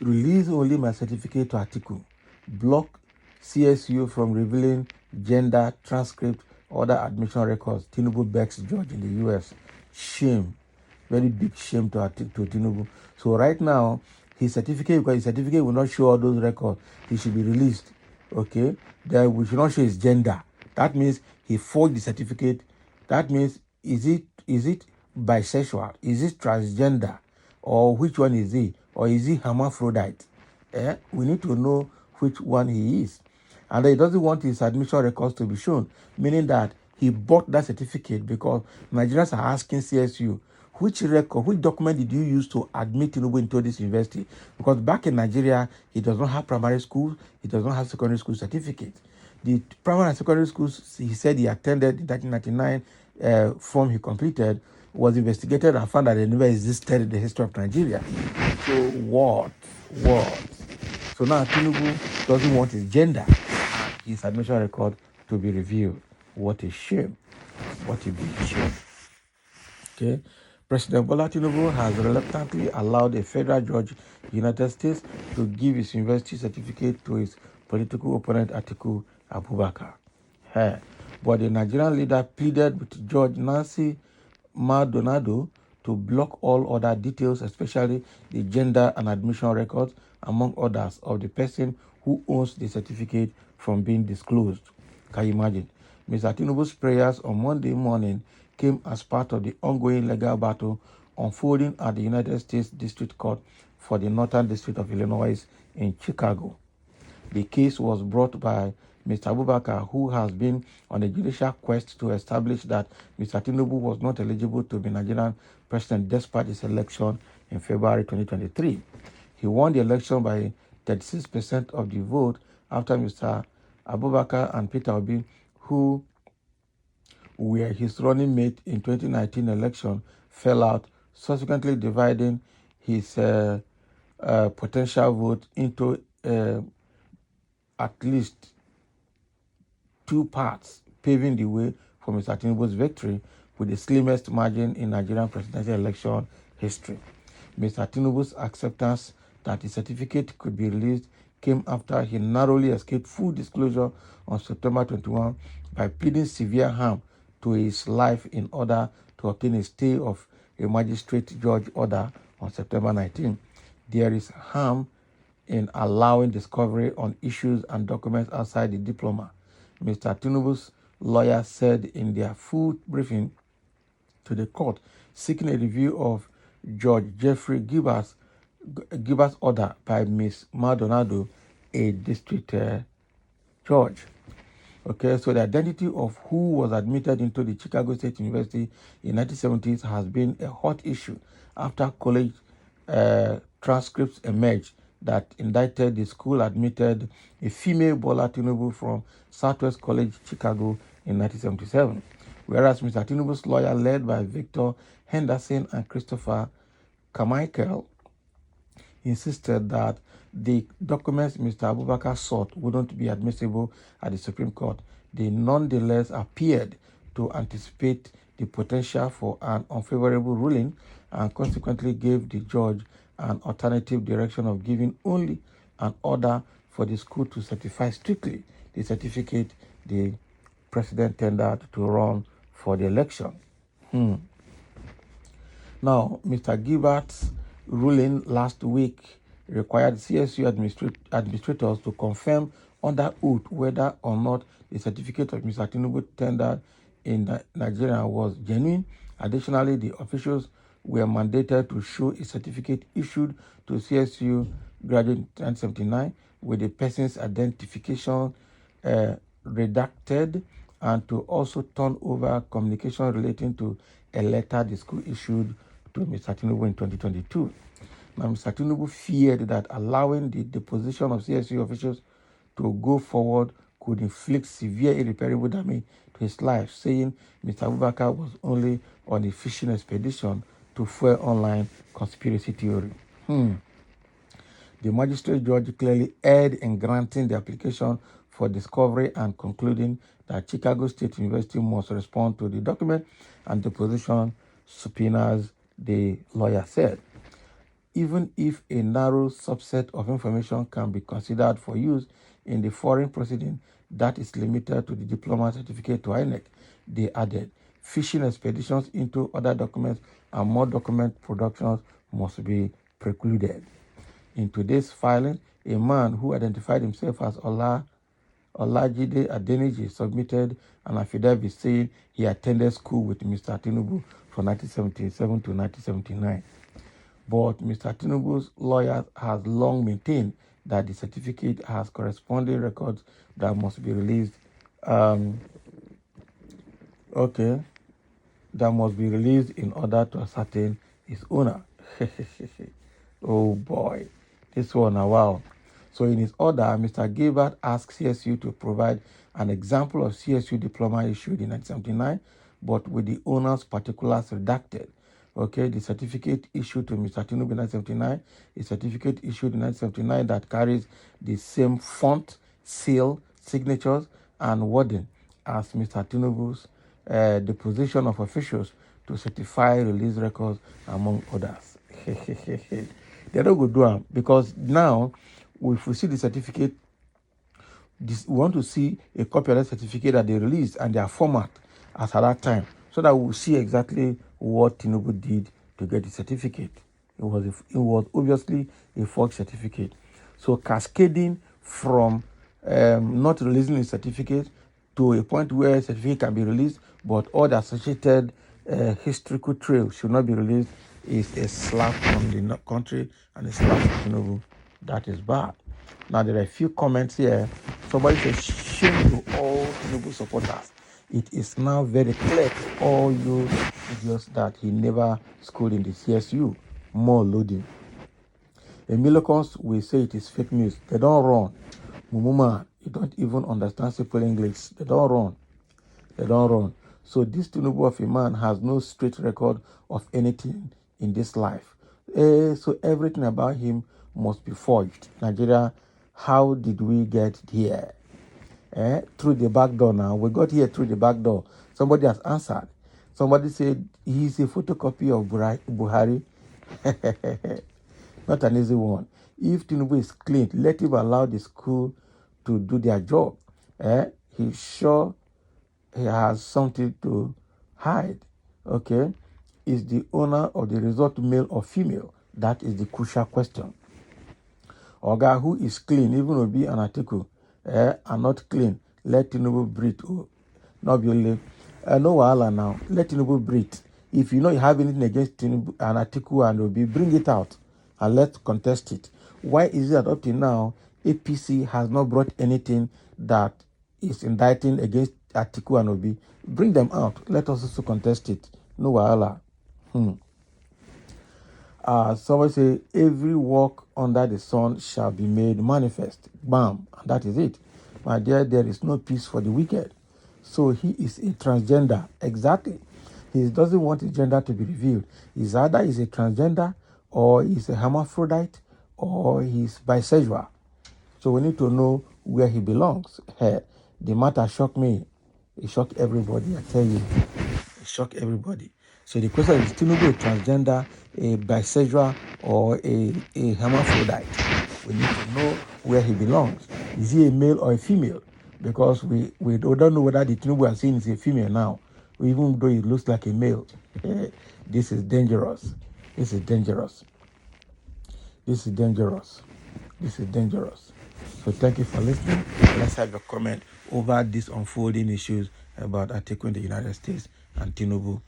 Release only my certificate to article. Block CSU from revealing gender, transcript, other admission records. Tinubu begs judge in the US. Shame. Very big shame to Tinubu. So right now, his certificate, because his certificate will not show all those records, he should be released. Okay? Then we should not show his gender. That means he forged the certificate. That means is it bisexual? Is it transgender? Or which one is he? Or is he hermaphrodite? We need to know which one he is. And he doesn't want his admission records to be shown, meaning that he bought that certificate because Nigerians are asking CSU, which record, which document did you use to admit Tinubu into this university? Because back in Nigeria, he does not have primary school, he does not have secondary school certificate. The primary and secondary schools he said he attended in 1999 form he completed was investigated and found that they never existed in the history of Nigeria. So what? So now Tinubu doesn't want his gender and his admission record to be revealed. What a shame. What a big shame. Okay. President Bola Tinubu has reluctantly allowed a federal judge in the United States to give his university certificate to his political opponent Atiku Abubakar. But the Nigerian leader pleaded with Judge Nancy Maldonado to block all other details, especially the gender and admission records, among others, of the person who owns the certificate from being disclosed. Can you imagine? Mr. Tinubu's prayers on Monday morning came as part of the ongoing legal battle unfolding at the United States District Court for the Northern District of Illinois in Chicago. The case was brought by Mr. Abubakar, who has been on a judicial quest to establish that Mr. Tinubu was not eligible to be Nigerian president despite his election in February 2023. He won the election by 36% of the vote after Mr. Abubakar and Peter Obi, who were his running mate in 2019 election, fell out, subsequently dividing his potential vote into at least two parts, paving the way for Mr. Tinubu's victory with the slimmest margin in Nigerian presidential election history. Mr. Tinubu's acceptance that his certificate could be released came after he narrowly escaped full disclosure on September 21 by pleading severe harm to his life in order to obtain a stay of a magistrate judge order on September 19. There is harm in allowing discovery on issues and documents outside the diploma, Mr. Tinubu's lawyer said in their full briefing to the court, seeking a review of Judge Jeffrey Gilbert's order by Ms. Maldonado, a district judge. Okay, so the identity of who was admitted into the Chicago State University in 1970s has been a hot issue after college transcripts emerged that indicted the school admitted a female Bola Tinubu from Southwest College, Chicago in 1977. Whereas Mr. Tinubu's lawyer, led by Victor Henderson and Christopher Carmichael, insisted that the documents Mr. Abubakar sought wouldn't be admissible at the Supreme Court. They nonetheless appeared to anticipate the potential for an unfavorable ruling and consequently gave the judge an alternative direction of giving only an order for the school to certify strictly the certificate the president tendered to run for the election. Now, Mr. Gilbert's ruling last week required CSU administrators to confirm under oath whether or not the certificate of Mr. Tinubu tendered in Nigeria was genuine. Additionally, the officials were mandated to show a certificate issued to CSU graduate in 1979 with the person's identification redacted and to also turn over communication relating to a letter the school issued to Mr. Tinubu in 2022. Now, Mr. Tinubu feared that allowing the deposition of CSU officials to go forward could inflict severe irreparable damage to his life, saying Mr. Abubakar was only on a fishing expedition to fuel online conspiracy theory. The magistrate judge clearly erred in granting the application for discovery and concluding that Chicago State University must respond to the document and deposition subpoenas, the lawyer said. Even if a narrow subset of information can be considered for use in the foreign proceeding that is limited to the diploma certificate to INEC, they added, fishing expeditions into other documents and more document productions must be precluded. In today's filing, a man who identified himself as Olajide Adeniji submitted an affidavit saying he attended school with Mr. Tinubu from 1977 to 1979. But Mr. Tinubu's lawyer has long maintained that the certificate has corresponding records that must be released. That must be released in order to ascertain its owner. Oh boy, this one, wow. So in his order, Mr. Gilbert asked CSU to provide an example of CSU diploma issued in 1979, but with the owner's particulars redacted. Okay, the certificate issued to Mr. Tinubu in 1979, a certificate issued in 1979 that carries the same font, seal, signatures, and wording as Mr. Tinubu's deposition of officials to certify release records, among others. They're not going to do it because now, if we see the certificate, we want to see a copy of that certificate that they released and their format as at that time, so that we'll see exactly what Tinubu did to get the certificate. It was obviously a false certificate. So cascading from not releasing the certificate to a point where a certificate can be released, but all the associated historical trail should not be released is a slap on the country and a slap on Tinubu. That is bad. Now, there are a few comments here. Somebody says, shame to all Tinubu supporters. It is now very clear to all you idiots that he never schooled in the CSU. More loading. Emilocons will say it is fake news. They don't run. Mumuma, you don't even understand simple English. They don't run. They don't run. So this Tinubu of a man has no straight record of anything in this life. So everything about him must be forged. Nigeria, how did we get here? Through the back door now. We got here through the back door. Somebody has answered. Somebody said he's a photocopy of Buhari. Not an easy one. If Tinubu is clean, let him allow the school to do their job. He's sure he has something to hide. Okay? Is the owner of the resort male or female? That is the crucial question. Oga, who is clean, even Obi and Atiku, are not clean. Let Tinubu breathe. Not be only. No wahala now. Let Tinubu breathe. If you know you have anything against Tinubu and Atiku and Obi, bring it out and let's contest it. Why is it that up to now, APC has not brought anything that is indicting against Atiku and Obi? Bring them out. Let us also contest it. No wahala. Somebody say, every work under the sun shall be made manifest. Bam. And that is it. My dear, there is no peace for the wicked. So he is a transgender. Exactly. He doesn't want his gender to be revealed. He's either is a transgender or he's a hermaphrodite or he's bisexual. So we need to know where he belongs. The matter shocked me. It shocked everybody, I tell you. It shocked everybody. So the question is, Tinubu a transgender, a bisexual, or a hermaphrodite? We need to know where he belongs. Is he a male or a female? Because we don't know whether the Tinubu we are seeing is a female now, even though it looks like a male. This is dangerous. This is dangerous. This is dangerous. This is dangerous. So thank you for listening. Let's have a comment over these unfolding issues about Atiku in the United States and Tinubu